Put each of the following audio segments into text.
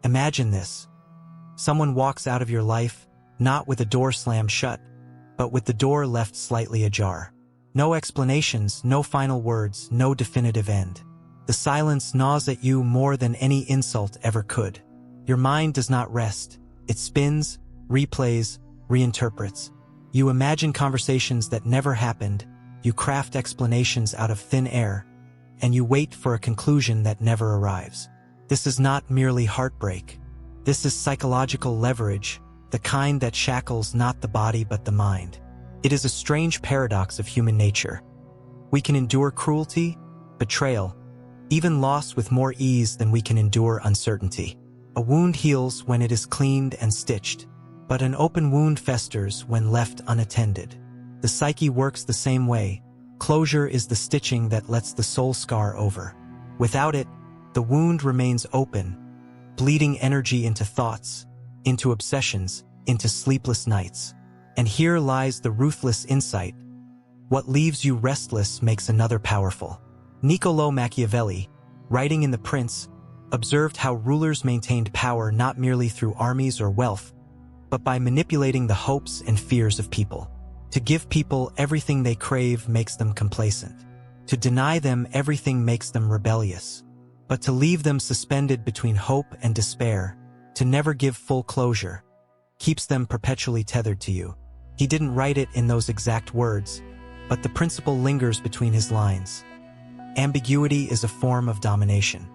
Imagine this. Someone walks out of your life, not with a door slammed shut, but with the door left slightly ajar. No explanations, no final words, no definitive end. The silence gnaws at you more than any insult ever could. Your mind does not rest. It spins, replays, reinterprets. You imagine conversations that never happened, you craft explanations out of thin air, and you wait for a conclusion that never arrives. This is not merely heartbreak. This is psychological leverage, the kind that shackles not the body but the mind. It is a strange paradox of human nature. We can endure cruelty, betrayal, even loss with more ease than we can endure uncertainty. A wound heals when it is cleaned and stitched, but an open wound festers when left unattended. The psyche works the same way. Closure is the stitching that lets the soul scar over. Without it, the wound remains open, bleeding energy into thoughts, into obsessions, into sleepless nights. And here lies the ruthless insight. What leaves you restless makes another powerful. Niccolò Machiavelli, writing in The Prince, observed how rulers maintained power not merely through armies or wealth, but by manipulating the hopes and fears of people. To give people everything they crave makes them complacent. To deny them everything makes them rebellious. But to leave them suspended between hope and despair, to never give full closure, keeps them perpetually tethered to you. He didn't write it in those exact words, but the principle lingers between his lines. Ambiguity is a form of domination.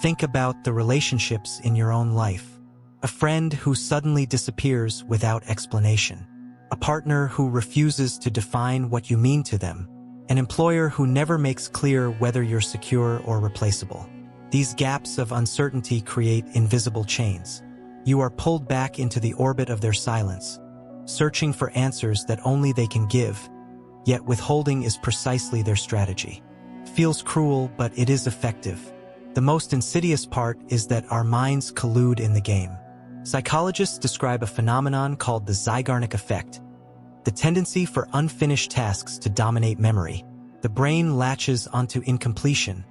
Think about the relationships in your own life. A friend who suddenly disappears without explanation. A partner who refuses to define what you mean to them. An employer who never makes clear whether you're secure or replaceable. These gaps of uncertainty create invisible chains. You are pulled back into the orbit of their silence, searching for answers that only they can give, yet withholding is precisely their strategy. Feels cruel, but it is effective. The most insidious part is that our minds collude in the game. Psychologists describe a phenomenon called the Zeigarnik effect, the tendency for unfinished tasks to dominate memory. The brain latches onto incompletion,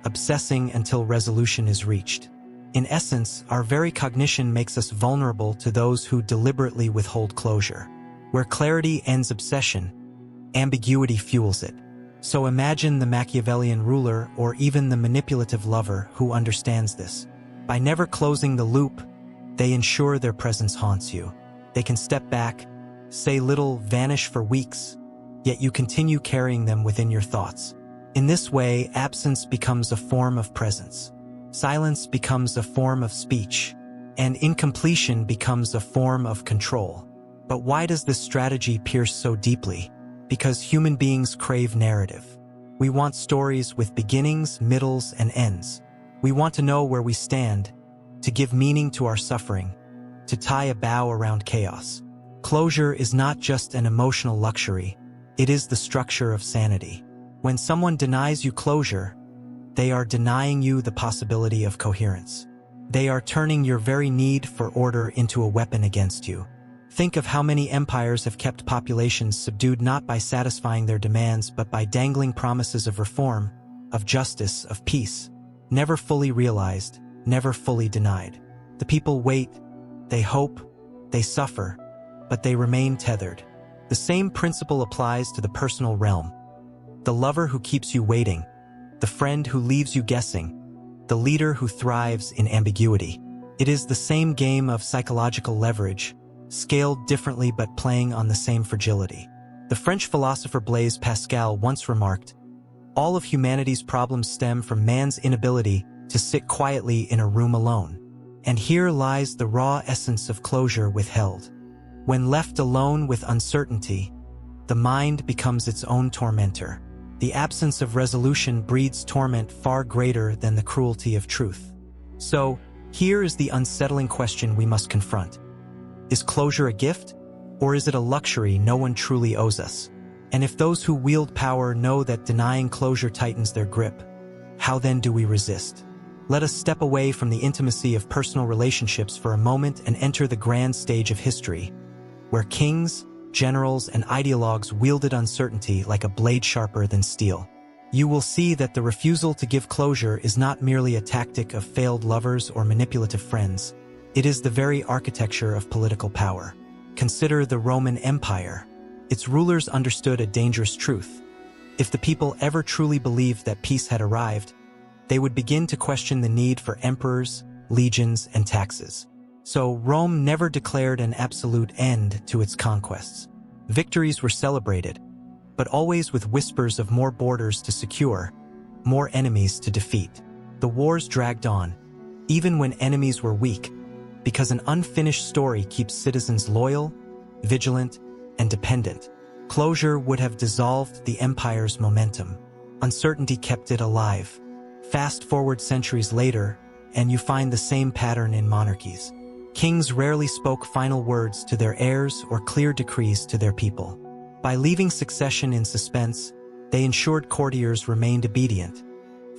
obsessing until resolution is reached. In essence, our very cognition makes us vulnerable to those who deliberately withhold closure. Where clarity ends obsession, ambiguity fuels it. So imagine the Machiavellian ruler or even the manipulative lover who understands this. By never closing the loop, they ensure their presence haunts you. They can step back, say little, vanish for weeks, yet you continue carrying them within your thoughts. In this way, absence becomes a form of presence. Silence becomes a form of speech, and incompletion becomes a form of control. But why does this strategy pierce so deeply? Because human beings crave narrative. We want stories with beginnings, middles, and ends. We want to know where we stand, to give meaning to our suffering, to tie a bow around chaos. Closure is not just an emotional luxury, it is the structure of sanity. When someone denies you closure, they are denying you the possibility of coherence. They are turning your very need for order into a weapon against you. Think of how many empires have kept populations subdued not by satisfying their demands but by dangling promises of reform, of justice, of peace, never fully realized, never fully denied. The people wait, they hope, they suffer, but they remain tethered. The same principle applies to the personal realm. The lover who keeps you waiting, the friend who leaves you guessing, the leader who thrives in ambiguity. It is the same game of psychological leverage, scaled differently but playing on the same fragility. The French philosopher Blaise Pascal once remarked, "All of humanity's problems stem from man's inability to sit quietly in a room alone." And here lies the raw essence of closure withheld. When left alone with uncertainty, the mind becomes its own tormentor. The absence of resolution breeds torment far greater than the cruelty of truth. So, here is the unsettling question we must confront. Is closure a gift, or is it a luxury no one truly owes us? And if those who wield power know that denying closure tightens their grip, how then do we resist? Let us step away from the intimacy of personal relationships for a moment and enter the grand stage of history, where kings, generals, and ideologues wielded uncertainty like a blade sharper than steel. you will see that the refusal to give closure is not merely a tactic of failed lovers or manipulative friends. It is the very architecture of political power. Consider the Roman Empire. Its rulers understood a dangerous truth. If the people ever truly believed that peace had arrived, they would begin to question the need for emperors, legions, and taxes. So Rome never declared an absolute end to its conquests. Victories were celebrated, but always with whispers of more borders to secure, more enemies to defeat. The wars dragged on, even when enemies were weak, because an unfinished story keeps citizens loyal, vigilant, and dependent. Closure would have dissolved the empire's momentum. Uncertainty kept it alive. Fast forward centuries later, and you find the same pattern in monarchies. Kings rarely spoke final words to their heirs or clear decrees to their people. By leaving succession in suspense, they ensured courtiers remained obedient,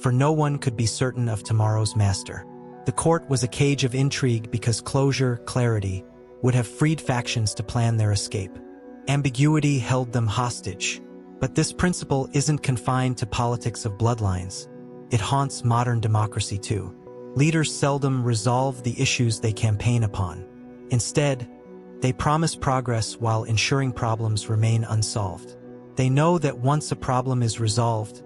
for no one could be certain of tomorrow's master. The court was a cage of intrigue because closure, clarity, would have freed factions to plan their escape. Ambiguity held them hostage. But this principle isn't confined to politics of bloodlines. It haunts modern democracy too. Leaders seldom resolve the issues they campaign upon. Instead, they promise progress while ensuring problems remain unsolved. They know that once a problem is resolved,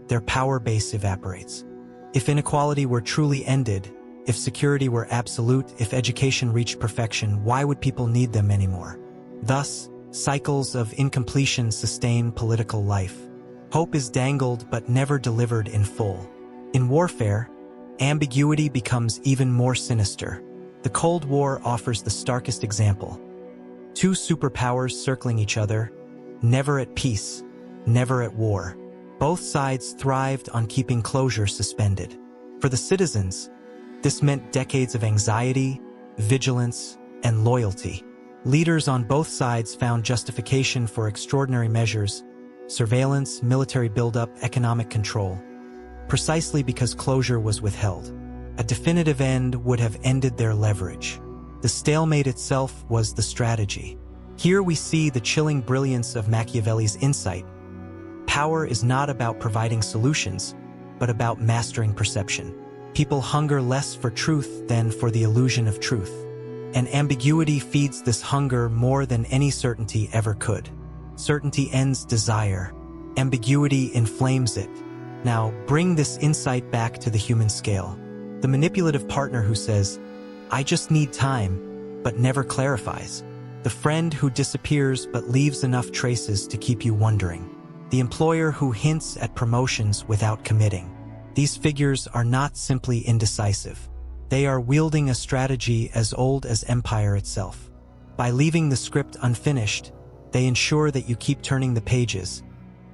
their power base evaporates. If inequality were truly ended, if security were absolute, if education reached perfection, why would people need them anymore? Thus, cycles of incompletion sustain political life. Hope is dangled but never delivered in full. In warfare, ambiguity becomes even more sinister. The Cold War offers the starkest example. Two superpowers circling each other, never at peace, never at war. Both sides thrived on keeping closure suspended. For the citizens, this meant decades of anxiety, vigilance, and loyalty. Leaders on both sides found justification for extraordinary measures, surveillance, military buildup, economic control, precisely because closure was withheld. A definitive end would have ended their leverage. The stalemate itself was the strategy. Here we see the chilling brilliance of Machiavelli's insight. Power is not about providing solutions, but about mastering perception. People hunger less for truth than for the illusion of truth. And ambiguity feeds this hunger more than any certainty ever could. Certainty ends desire. Ambiguity inflames it. Now, bring this insight back to the human scale. The manipulative partner who says, "I just need time," but never clarifies. The friend who disappears but leaves enough traces to keep you wondering. The employer who hints at promotions without committing. These figures are not simply indecisive. They are wielding a strategy as old as empire itself. By leaving the script unfinished, they ensure that you keep turning the pages,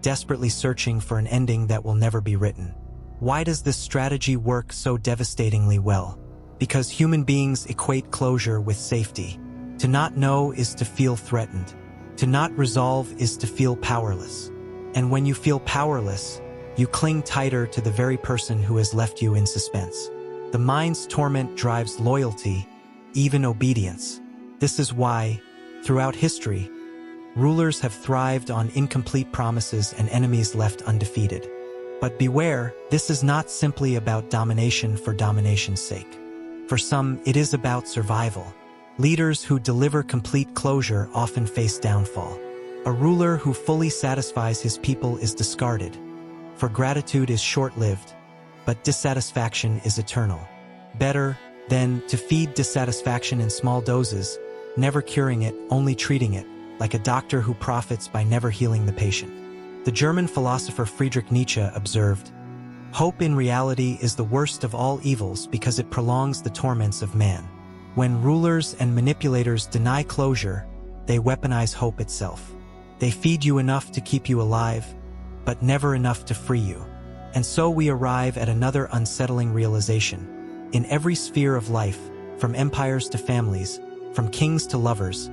desperately searching for an ending that will never be written. Why does this strategy work so devastatingly well? Because human beings equate closure with safety. To not know is to feel threatened. To not resolve is to feel powerless. And when you feel powerless, you cling tighter to the very person who has left you in suspense. The mind's torment drives loyalty, even obedience. This is why, throughout history, rulers have thrived on incomplete promises and enemies left undefeated. But beware, this is not simply about domination for domination's sake. For some, it is about survival. Leaders who deliver complete closure often face downfall. A ruler who fully satisfies his people is discarded, for gratitude is short-lived, but dissatisfaction is eternal. Better, then, to feed dissatisfaction in small doses, never curing it, only treating it, like a doctor who profits by never healing the patient. The German philosopher Friedrich Nietzsche observed, "Hope in reality is the worst of all evils because it prolongs the torments of man." When rulers and manipulators deny closure, they weaponize hope itself. They feed you enough to keep you alive, but never enough to free you. And so we arrive at another unsettling realization. In every sphere of life, from empires to families, from kings to lovers,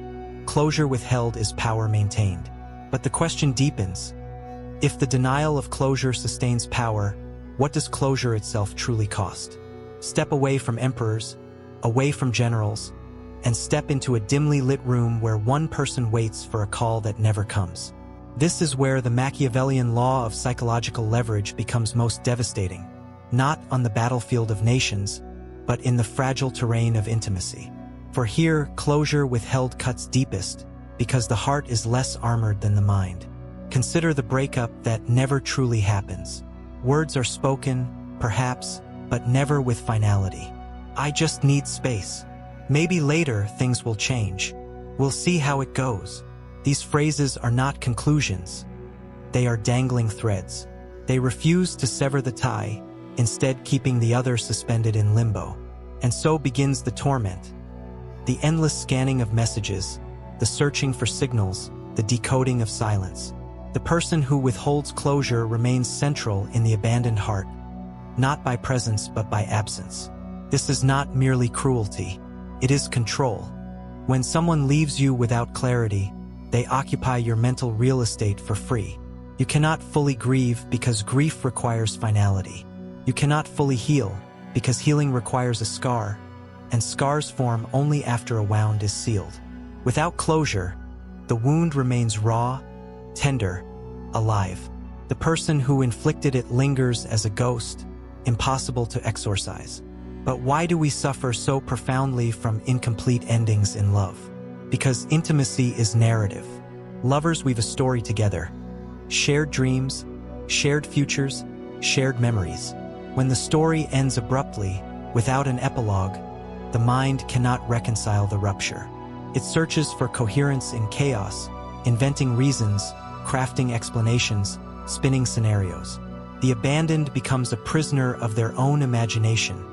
closure withheld is power maintained. But the question deepens. If the denial of closure sustains power, what does closure itself truly cost? Step away from emperors, away from generals, and step into a dimly lit room where one person waits for a call that never comes. This is where the Machiavellian law of psychological leverage becomes most devastating, not on the battlefield of nations, but in the fragile terrain of intimacy. For here, closure withheld cuts deepest, because the heart is less armored than the mind. Consider the breakup that never truly happens. Words are spoken, perhaps, but never with finality. I just need space. Maybe later things will change. We'll see how it goes. These phrases are not conclusions. They are dangling threads. They refuse to sever the tie, instead keeping the other suspended in limbo. And so begins the torment. The endless scanning of messages, the searching for signals, the decoding of silence. The person who withholds closure remains central in the abandoned heart, not by presence but by absence. This is not merely cruelty. It is control. When someone leaves you without clarity, they occupy your mental real estate for free. You cannot fully grieve because grief requires finality. You cannot fully heal because healing requires a scar, and scars form only after a wound is sealed. Without closure, the wound remains raw, tender, alive. The person who inflicted it lingers as a ghost, impossible to exorcise. But why do we suffer so profoundly from incomplete endings in love? Because intimacy is narrative. Lovers weave a story together. Shared dreams, shared futures, shared memories. When the story ends abruptly, without an epilogue, the mind cannot reconcile the rupture. It searches for coherence in chaos, inventing reasons, crafting explanations, spinning scenarios. The abandoned becomes a prisoner of their own imagination,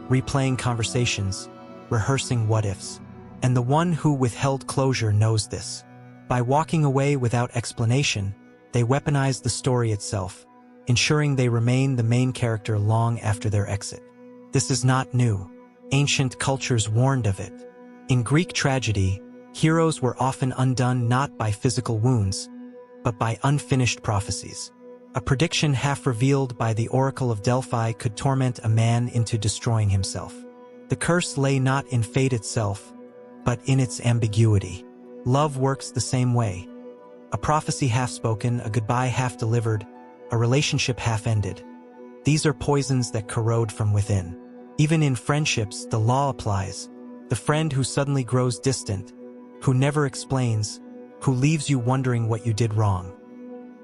replaying conversations, rehearsing what-ifs. And the one who withheld closure knows this. By walking away without explanation, they weaponize the story itself, ensuring they remain the main character long after their exit. This is not new. Ancient cultures warned of it. In Greek tragedy, heroes were often undone not by physical wounds, but by unfinished prophecies. A prediction half revealed by the Oracle of Delphi could torment a man into destroying himself. The curse lay not in fate itself, but in its ambiguity. Love works the same way. A prophecy half-spoken, a goodbye half-delivered, a relationship half-ended. These are poisons that corrode from within. Even in friendships, the law applies. The friend who suddenly grows distant, who never explains, who leaves you wondering what you did wrong.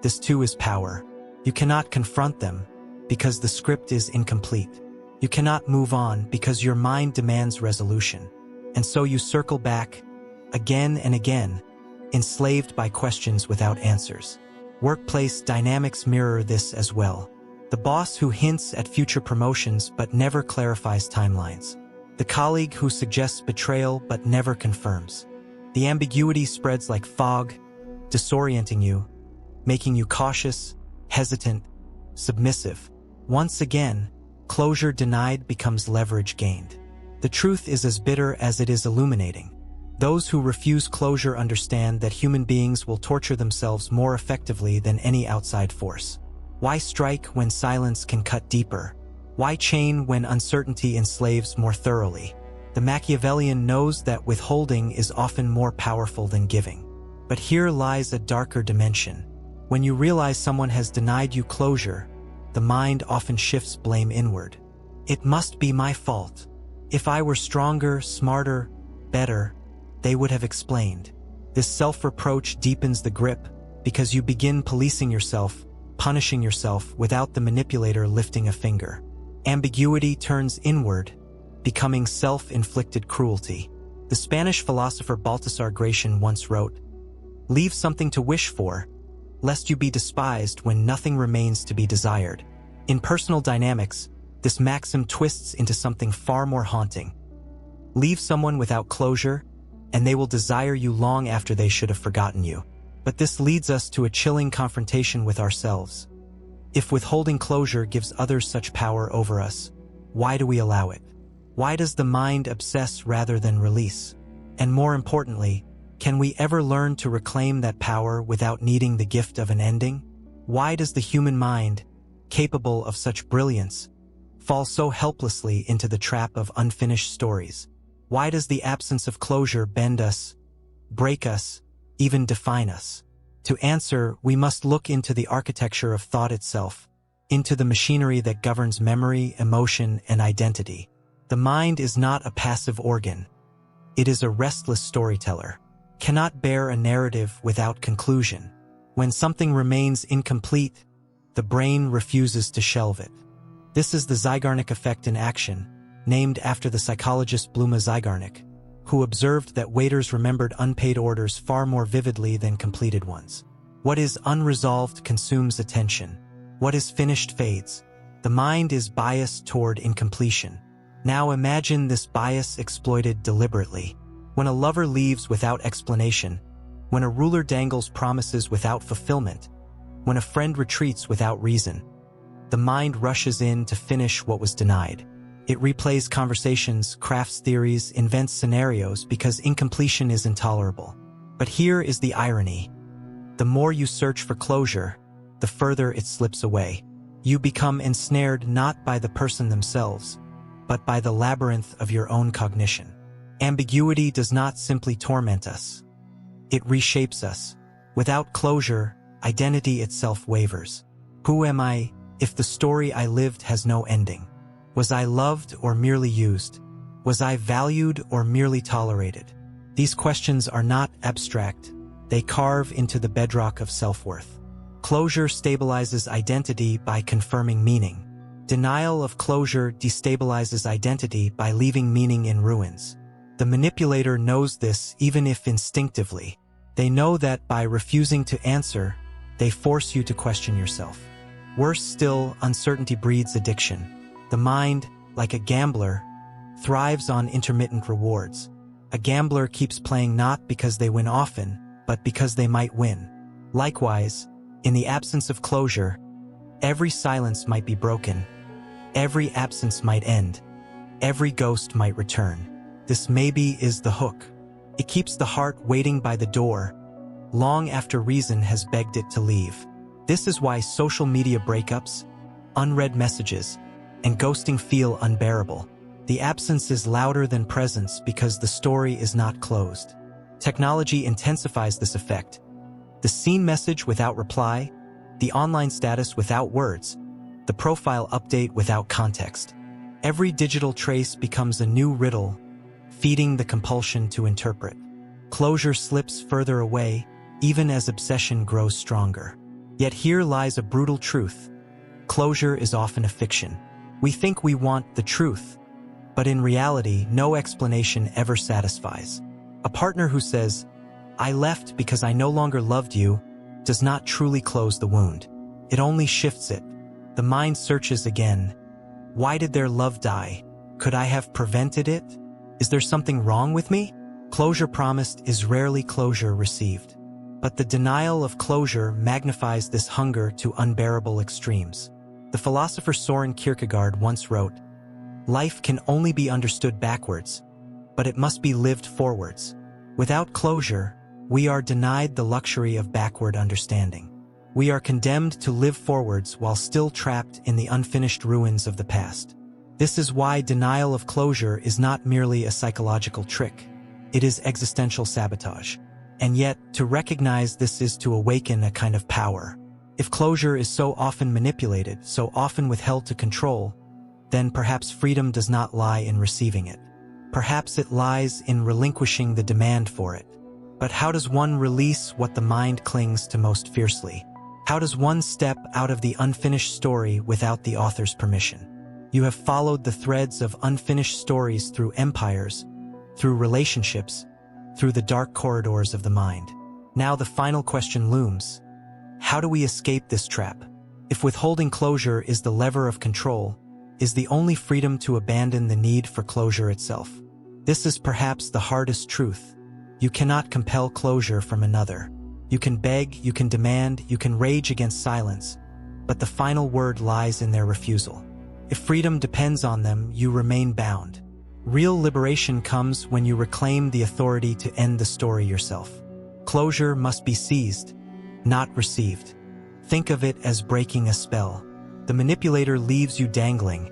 This too is power. You cannot confront them because the script is incomplete. You cannot move on because your mind demands resolution. And so you circle back, again and again, enslaved by questions without answers. Workplace dynamics mirror this as well. The boss who hints at future promotions but never clarifies timelines. The colleague who suggests betrayal but never confirms. The ambiguity spreads like fog, disorienting you, making you cautious, hesitant, submissive. Once again, closure denied becomes leverage gained. The truth is as bitter as it is illuminating. Those who refuse closure understand that human beings will torture themselves more effectively than any outside force. Why strike when silence can cut deeper? Why chain when uncertainty enslaves more thoroughly? The Machiavellian knows that withholding is often more powerful than giving. But here lies a darker dimension. When you realize someone has denied you closure, the mind often shifts blame inward. It must be my fault. If I were stronger, smarter, better, they would have explained. This self-reproach deepens the grip because you begin policing yourself, punishing yourself without the manipulator lifting a finger. Ambiguity turns inward, becoming self-inflicted cruelty. The Spanish philosopher Baltasar Gracian once wrote, "Leave something to wish for, lest you be despised when nothing remains to be desired." In personal dynamics, this maxim twists into something far more haunting. Leave someone without closure, and they will desire you long after they should have forgotten you. But this leads us to a chilling confrontation with ourselves. If withholding closure gives others such power over us, why do we allow it? Why does the mind obsess rather than release? And more importantly, can we ever learn to reclaim that power without needing the gift of an ending? Why does the human mind, capable of such brilliance, fall so helplessly into the trap of unfinished stories? Why does the absence of closure bend us, break us, even define us? To answer, we must look into the architecture of thought itself, into the machinery that governs memory, emotion, and identity. The mind is not a passive organ. It is a restless storyteller, cannot bear a narrative without conclusion. When something remains incomplete, the brain refuses to shelve it. This is the Zeigarnik effect in action, named after the psychologist Zeigarnik, who observed that waiters remembered unpaid orders far more vividly than completed ones. What is unresolved consumes attention. What is finished fades. The mind is biased toward incompletion. Now imagine this bias exploited deliberately. When a lover leaves without explanation, when a ruler dangles promises without fulfillment, when a friend retreats without reason, the mind rushes in to finish what was denied. It replays conversations, crafts theories, invents scenarios because incompletion is intolerable. But here is the irony. The more you search for closure, the further it slips away. You become ensnared not by the person themselves, but by the labyrinth of your own cognition. Ambiguity does not simply torment us. It reshapes us. Without closure, identity itself wavers. Who am I if the story I lived has no ending? Was I loved or merely used? Was I valued or merely tolerated? These questions are not abstract. They carve into the bedrock of self-worth. Closure stabilizes identity by confirming meaning. Denial of closure destabilizes identity by leaving meaning in ruins. The manipulator knows this even if instinctively. They know that by refusing to answer, they force you to question yourself. Worse still, uncertainty breeds addiction. The mind, like a gambler, thrives on intermittent rewards. A gambler keeps playing not because they win often, but because they might win. Likewise, in the absence of closure, every silence might be broken, every absence might end, every ghost might return. This maybe is the hook. It keeps the heart waiting by the door, long after reason has begged it to leave. This is why social media breakups, unread messages, and ghosting feel unbearable. The absence is louder than presence because the story is not closed. Technology intensifies this effect. The seen message without reply, the online status without words, the profile update without context. Every digital trace becomes a new riddle, feeding the compulsion to interpret. Closure slips further away, even as obsession grows stronger. Yet here lies a brutal truth. Closure is often a fiction. We think we want the truth, but in reality, no explanation ever satisfies. A partner who says, "I left because I no longer loved you," does not truly close the wound. It only shifts it. The mind searches again. Why did their love die? Could I have prevented it? Is there something wrong with me? Closure promised is rarely closure received. But the denial of closure magnifies this hunger to unbearable extremes. The philosopher Soren Kierkegaard once wrote, "Life can only be understood backwards, but it must be lived forwards." Without closure, we are denied the luxury of backward understanding. We are condemned to live forwards while still trapped in the unfinished ruins of the past. This is why denial of closure is not merely a psychological trick. It is existential sabotage. And yet, to recognize this is to awaken a kind of power. If closure is so often manipulated, so often withheld to control, then perhaps freedom does not lie in receiving it. Perhaps it lies in relinquishing the demand for it. But how does one release what the mind clings to most fiercely? How does one step out of the unfinished story without the author's permission? You have followed the threads of unfinished stories through empires, through relationships, through the dark corridors of the mind. Now the final question looms. How do we escape this trap? If withholding closure is the lever of control, is the only freedom to abandon the need for closure itself? This is perhaps the hardest truth. You cannot compel closure from another. You can beg, you can demand, you can rage against silence, but the final word lies in their refusal. If freedom depends on them, you remain bound. Real liberation comes when you reclaim the authority to end the story yourself. Closure must be seized, not received. Think of it as breaking a spell. The manipulator leaves you dangling,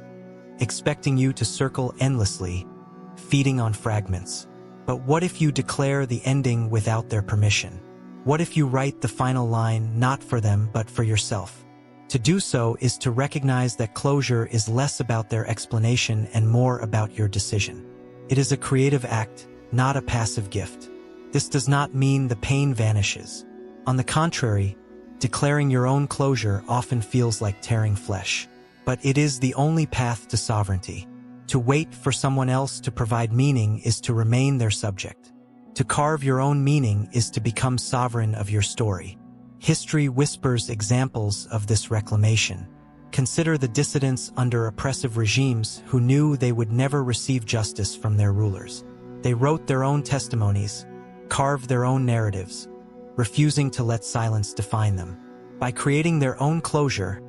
expecting you to circle endlessly, feeding on fragments. But what if you declare the ending without their permission? What if you write the final line not for them but for yourself? To do so is to recognize that closure is less about their explanation and more about your decision. It is a creative act, not a passive gift. This does not mean the pain vanishes. On the contrary, declaring your own closure often feels like tearing flesh. But it is the only path to sovereignty. To wait for someone else to provide meaning is to remain their subject. To carve your own meaning is to become sovereign of your story. History whispers examples of this reclamation. Consider the dissidents under oppressive regimes who knew they would never receive justice from their rulers. They wrote their own testimonies, carved their own narratives, refusing to let silence define them. By creating their own closure,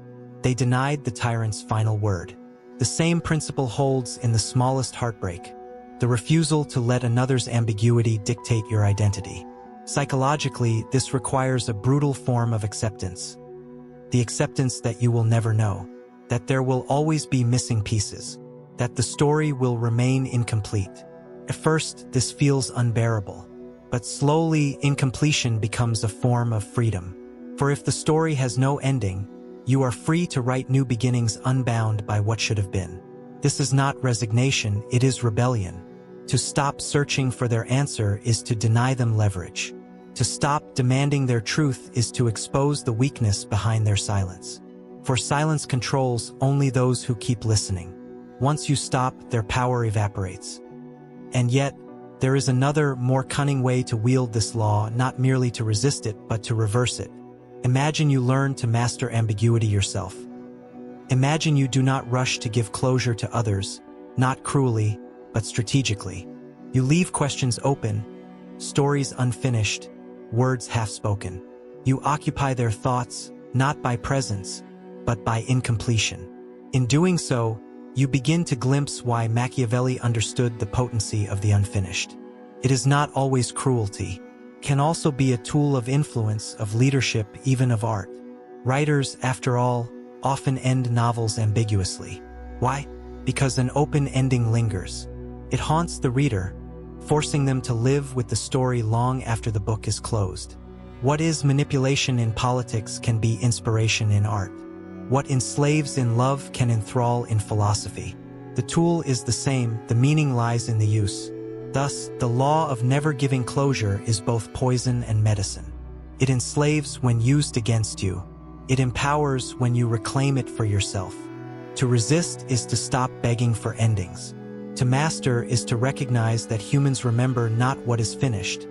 they denied the tyrant's final word. The same principle holds in the smallest heartbreak, the refusal to let another's ambiguity dictate your identity. Psychologically, this requires a brutal form of acceptance. The acceptance that you will never know, that there will always be missing pieces, that the story will remain incomplete. At first, this feels unbearable, but slowly, incompletion becomes a form of freedom. For if the story has no ending, you are free to write new beginnings unbound by what should have been. This is not resignation, it is rebellion. To stop searching for their answer is to deny them leverage. To stop demanding their truth is to expose the weakness behind their silence. For silence controls only those who keep listening. Once you stop, their power evaporates. And yet, there is another, more cunning way to wield this law, not merely to resist it, but to reverse it. Imagine you learn to master ambiguity yourself. Imagine you do not rush to give closure to others, not cruelly, but strategically. You leave questions open, stories unfinished, words half-spoken. You occupy their thoughts, not by presence, but by incompletion. In doing so, you begin to glimpse why Machiavelli understood the potency of the unfinished. It is not always cruelty. Can also be a tool of influence, of leadership, even of art. Writers, after all, often end novels ambiguously. Why? Because an open ending lingers. It haunts the reader, forcing them to live with the story long after the book is closed. What is manipulation in politics can be inspiration in art. What enslaves in love can enthrall in philosophy. The tool is the same, the meaning lies in the use. Thus, the law of never giving closure is both poison and medicine. It enslaves when used against you. It empowers when you reclaim it for yourself. To resist is to stop begging for endings. To master is to recognize that humans remember not what is finished,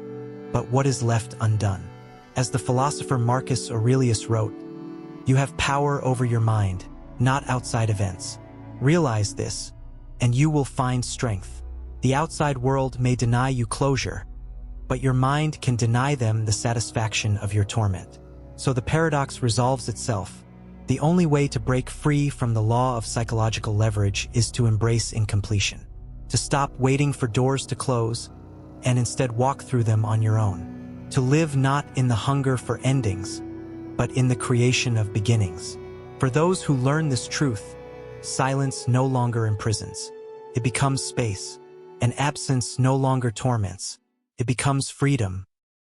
but what is left undone. As the philosopher Marcus Aurelius wrote, "You have power over your mind, not outside events. Realize this, and you will find strength." The outside world may deny you closure, but your mind can deny them the satisfaction of your torment. So the paradox resolves itself. The only way to break free from the law of psychological leverage is to embrace incompletion, to stop waiting for doors to close, and instead walk through them on your own. To live not in the hunger for endings, but in the creation of beginnings. For those who learn this truth, silence no longer imprisons. It becomes space. And absence no longer torments. It becomes freedom.